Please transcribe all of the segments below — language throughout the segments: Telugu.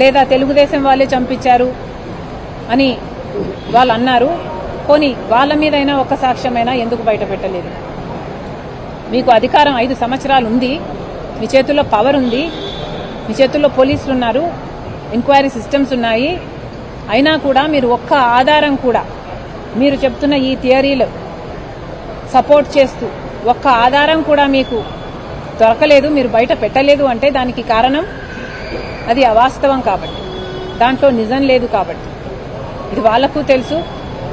లేదా తెలుగుదేశం వాళ్ళే చంపించారు అని వాళ్ళు అన్నారు. పోనీ వాళ్ళ మీదైనా ఒక్క సాక్ష్యమైనా ఎందుకు బయట పెట్టలేదు? మీకు అధికారం 5 సంవత్సరాలు ఉంది, మీ చేతుల్లో పవర్ ఉంది, మీ చేతుల్లో పోలీసులు ఉన్నారు, ఎంక్వైరీ సిస్టమ్స్ ఉన్నాయి. అయినా కూడా మీరు ఒక్క ఆధారం కూడా మీరు చెప్తున్న ఈ థియరీలు సపోర్ట్ చేస్తూ ఒక్క ఆధారం కూడా మీకు దొరకలేదు, మీరు బయట పెట్టలేదు అంటే దానికి కారణం అది అవాస్తవం కాబట్టి, దాంట్లో నిజం లేదు కాబట్టి. ఇది వాళ్లకు తెలుసు,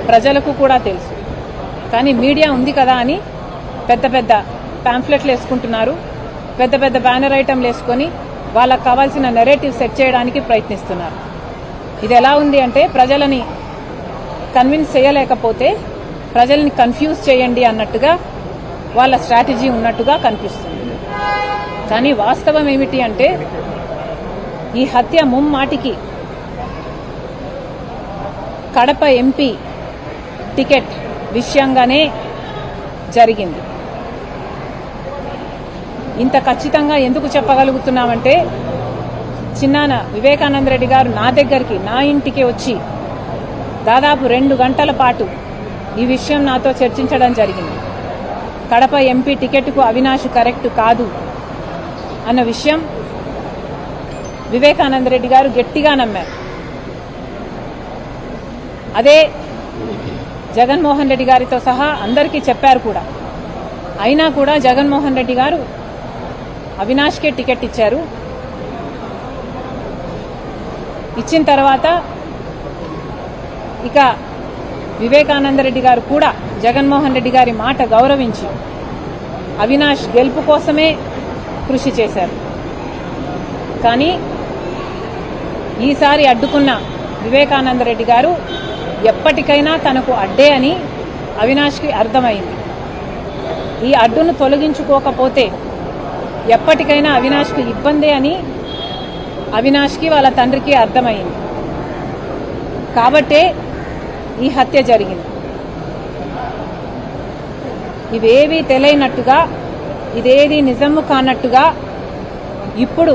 ప్రజలకు కూడా తెలుసు. కానీ మీడియా ఉంది కదా అని పెద్ద పెద్ద పాంఫ్లెట్లు వేసుకుంటున్నారు, పెద్ద పెద్ద బ్యానర్ ఐటమ్లు వేసుకొని వాళ్ళకు కావాల్సిన నెరేటివ్ సెట్ చేయడానికి ప్రయత్నిస్తున్నారు. ఇది ఎలా ఉంది అంటే ప్రజలని కన్విన్స్ చేయలేకపోతే ప్రజల్ని కన్ఫ్యూజ్ చేయండి అన్నట్టుగా వాళ్ళ స్ట్రాటజీ ఉన్నట్టుగా కనిపిస్తుంది. కానీ వాస్తవం ఏమిటి అంటే ఈ హత్య ముమ్మాటికి కడప ఎంపీ టికెట్ విషయంగానే జరిగింది. ఇంత ఖచ్చితంగా ఎందుకు చెప్పగలుగుతున్నామంటే చిన్నాన వివేకానంద రెడ్డి గారు నా దగ్గరికి, నా ఇంటికి వచ్చి దాదాపు 2 గంటల పాటు ఈ విషయం నాతో చర్చించడం జరిగింది. కడప ఎంపీ టికెట్కు అవినాష్ కరెక్ట్ కాదు అన్న విషయం వివేకానంద రెడ్డి గారు గట్టిగా నమ్మారు. అదే జగన్మోహన్ రెడ్డి గారితో సహా అందరికీ చెప్పారు కూడా. అయినా కూడా జగన్మోహన్ రెడ్డి గారు అవినాష్కే టికెట్ ఇచ్చారు. ఇచ్చిన తర్వాత ఇక వివేకానంద రెడ్డి గారు కూడా జగన్మోహన్ రెడ్డి గారి మాట గౌరవించి అవినాష్ గెలుపు కోసమే కృషి చేశారు. కానీ ఈసారి అడ్డుకున్న వివేకానంద రెడ్డి గారు ఎప్పటికైనా తనకు అడ్డే అని అవినాష్కి అర్థమైంది. ఈ అడ్డును తొలగించుకోకపోతే ఎప్పటికైనా అవినాష్కి ఇబ్బందే అని అవినాష్కి వాళ్ళ తండ్రికి అర్థమైంది. కాబట్టే ఈ హత్య జరిగింది. ఇవేవీ తెలియనట్టుగా, ఇదేది నిజము కానట్టుగా ఇప్పుడు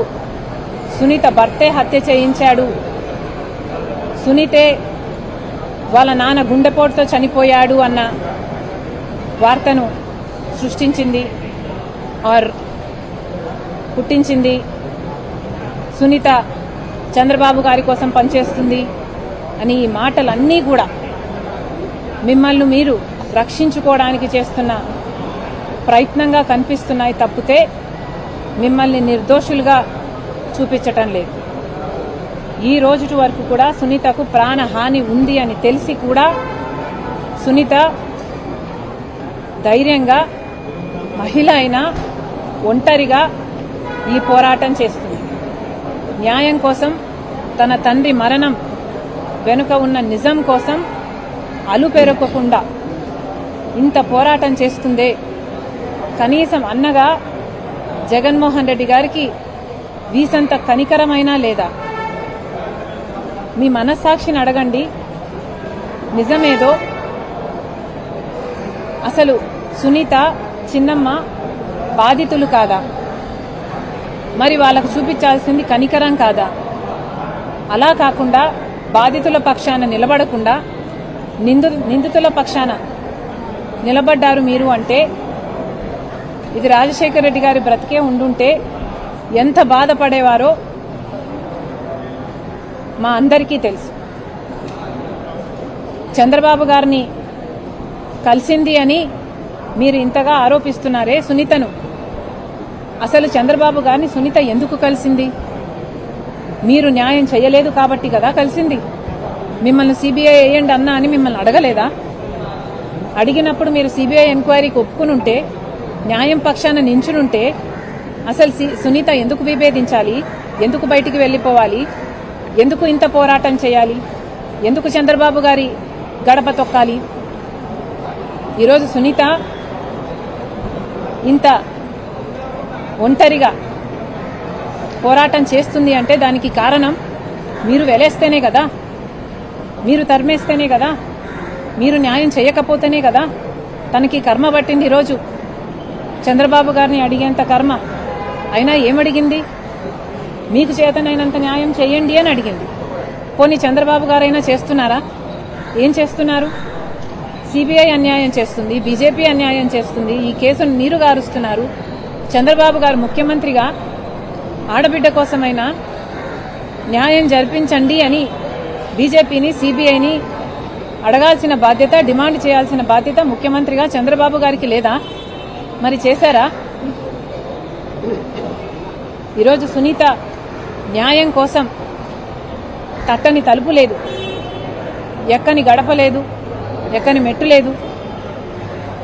సునీత భర్తే హత్య చేయించాడు, సునీతే వాళ్ళ నాన్న గుండెపోటుతో చనిపోయాడు అన్న వార్తను సృష్టించింది ఆర్ పుట్టించింది. సునీత చంద్రబాబు గారి కోసం పనిచేస్తుంది అని ఈ మాటలన్నీ కూడా మిమ్మల్ని మీరు రక్షించుకోవడానికి చేస్తున్న ప్రయత్నంగా కనిపిస్తున్నాయి తప్పితే మిమ్మల్ని నిర్దోషులుగా చూపించటం లేదు. ఈ రోజు వరకు కూడా సునీతకు ప్రాణహాని ఉంది అని తెలిసి కూడా సునీత ధైర్యంగా, మహిళ అయినా ఒంటరిగా ఈ పోరాటం చేస్తుంది. న్యాయం కోసం, తన తండ్రి మరణం వెనుక ఉన్న నిజం కోసం అలుపెరగకుండా ఇంత పోరాటం చేస్తుందే. కనీసం అన్నగా జగన్మోహన్ రెడ్డి గారికి వీసంత కనికరమైనా లేదా? మీ మనస్సాక్షిని అడగండి, నిజమేదో. అసలు సునీత, చిన్నమ్మ బాధితులు కాదా? మరి వాళ్ళకు చూపించాల్సింది కనికరం కాదా? అలా కాకుండా బాధితుల పక్షాన నిలబడకుండా నిందితుల పక్షాన నిలబడ్డారు మీరు అంటే ఇది రాజశేఖర రెడ్డి గారి బ్రతికే ఉండుంటే ఎంత బాధపడేవారో మా అందరికీ తెలుసు. చంద్రబాబు గారిని కలిసింది అని మీరు ఇంతగా ఆరోపిస్తున్నారే సునీతను. అసలు చంద్రబాబు గారిని సునీత ఎందుకు కలిసింది? మీరు న్యాయం చేయలేదు కాబట్టి కదా కలిసింది. మిమ్మల్ని సిబిఐ వేయండి అన్నా అని మిమ్మల్ని అడగలేదా? అడిగినప్పుడు మీరు సిబిఐ ఎంక్వైరీకి ఒప్పుకునుంటే, న్యాయం పక్షాన నించునుంటే అసలు సునీత ఎందుకు విభేదించాలి? ఎందుకు బయటికి వెళ్ళిపోవాలి? ఎందుకు ఇంత పోరాటం చేయాలి? ఎందుకు చంద్రబాబు గారి గడప తొక్కాలి? ఈరోజు సునీత ఇంత ఒంటరిగా పోరాటం చేస్తుంది అంటే దానికి కారణం మీరు వెలేస్తేనే కదా, మీరు తరిమేస్తేనే కదా, మీరు న్యాయం చేయకపోతేనే కదా. తనకి కర్మ పట్టింది ఈరోజు చంద్రబాబు గారిని అడిగేంత కర్మ. అయినా ఏమడిగింది? మీకు చేతనైనంత న్యాయం చేయండి అని అడిగింది. పోనీ చంద్రబాబు గారైనా చేస్తున్నారా? ఏం చేస్తున్నారు? సిబిఐ అన్యాయం చేస్తుంది, బీజేపీ అన్యాయం చేస్తుంది, ఈ కేసును నీరు గారుస్తున్నారు. చంద్రబాబు గారు ముఖ్యమంత్రిగా ఆడబిడ్డ కోసమైనా న్యాయం జరిపించండి అని బీజేపీని, సిబిఐని అడగాల్సిన బాధ్యత, డిమాండ్ చేయాల్సిన బాధ్యత ముఖ్యమంత్రిగా చంద్రబాబు గారికి లేదా? మరి చేశారా? ఈరోజు సునీత న్యాయం కోసం తట్టని తలుపు లేదు, ఎక్కని గడప లేదు, ఎక్కని మెట్టు లేదు.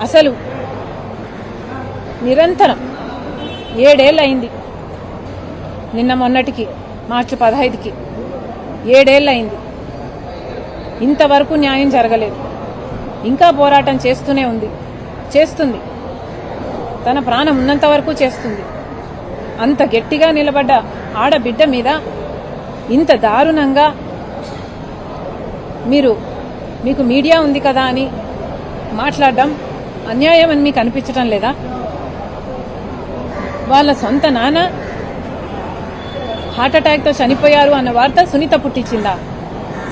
అసలు నిరంతరం 7 ఏళ్ళు అయింది. నిన్న మొన్నటికి మార్చి 15కి 7 ఏళ్ళు అయింది. ఇంతవరకు న్యాయం జరగలేదు. ఇంకా పోరాటం చేస్తూనే ఉంది, చేస్తుంది. తన ప్రాణం ఉన్నంత వరకు చేస్తుంది. అంత గట్టిగా నిలబడ్డ ఆడబిడ్డ మీద ఇంత దారుణంగా మీకు మీడియా ఉంది కదా అని మాట్లాడడం అన్యాయం అని మీకు అనిపించడం లేదా? వాళ్ళ సొంత నాన్న హార్ట్అటాక్తో చనిపోయారు అన్న వార్త సునీత పుట్టించిందా?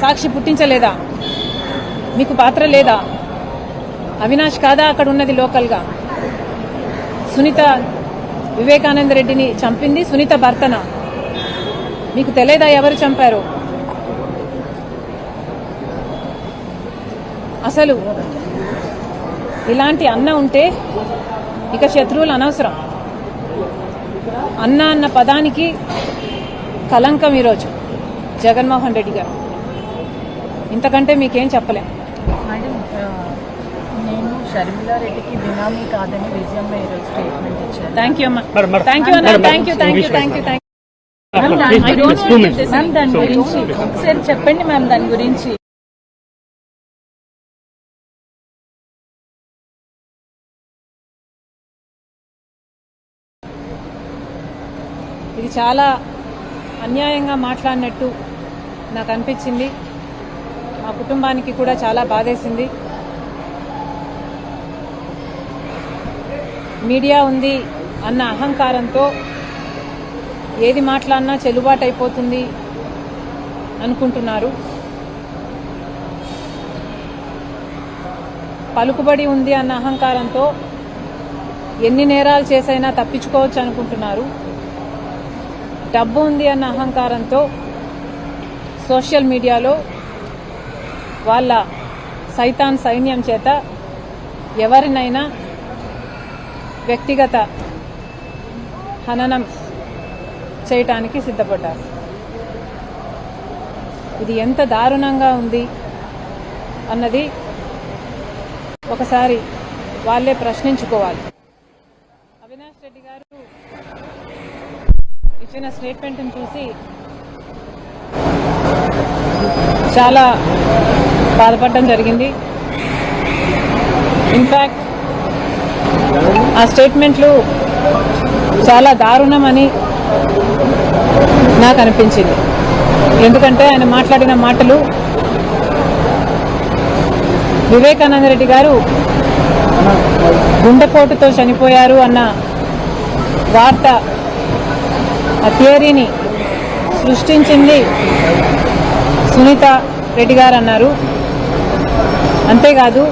సాక్షి పుట్టించలేదా? మీకు పాత్ర లేదా? అవినాష్ కాదా అక్కడ ఉన్నది లోకల్గా? సునీత వివేకానంద రెడ్డిని చంపింది సునీత భర్తన. మీకు తెలియదా ఎవరు చంపారు? అసలు ఇలాంటి అన్న ఉంటే ఇక శత్రువులు అనవసరం. అన్న అన్న పదానికి కలంకం ఈరోజు జగన్మోహన్ రెడ్డి గారు. ఇంతకంటే మీకేం చెప్పలేం. మేడం, నేను షర్మిలా రెడ్డికి బినామీ కాదని విజయమ్మ ఈరోజు స్టేట్మెంట్ ఇచ్చారు. థ్యాంక్ యూ అమ్మా, థ్యాంక్ యూ అన్న, థ్యాంక్ యూ. మ్యామ్, దాని గురించి ఒకసారి చెప్పండి మ్యామ్, దాని గురించి. ఇది చాలా అన్యాయంగా మాట్లాడినట్టు నాకు అనిపించింది. మా కుటుంబానికి కూడా చాలా బాధేసింది. మీడియా ఉంది అన్న అహంకారంతో ఏది మాట్లాడినా చెల్లుబాటు అయిపోతుంది అనుకుంటున్నారు. పలుకుబడి ఉంది అన్న అహంకారంతో ఎన్ని నేరాలు చేసైనా తప్పించుకోవచ్చు అనుకుంటున్నారు. డబ్బు ఉంది అన్న అహంకారంతో సోషల్ మీడియాలో వాళ్ళ సైతాన్ సైన్యం చేత ఎవరినైనా వ్యక్తిగత హననం చేయటానికి సిద్ధపడ్డారు. ఇది ఎంత దారుణంగా ఉంది అన్నది ఒకసారి వాళ్ళే ప్రశ్నించుకోవాలి. అవినాష్ రెడ్డి గారు ఇచ్చిన స్టేట్మెంట్ని చూసి చాలా బాధపడడం జరిగింది. ఇన్ఫ్యాక్ట్ ఆ స్టేట్మెంట్లు చాలా దారుణమని నాకు అనిపించింది. ఎందుకంటే ఆయన మాట్లాడిన మాటలు వివేకానంద రెడ్డి గారు గుండెపోటుతో చనిపోయారు అన్న వార్త, ఆ థియరీని సృష్టించింది సునీత రెడ్డి గారు అన్నారు. అంతేకాదు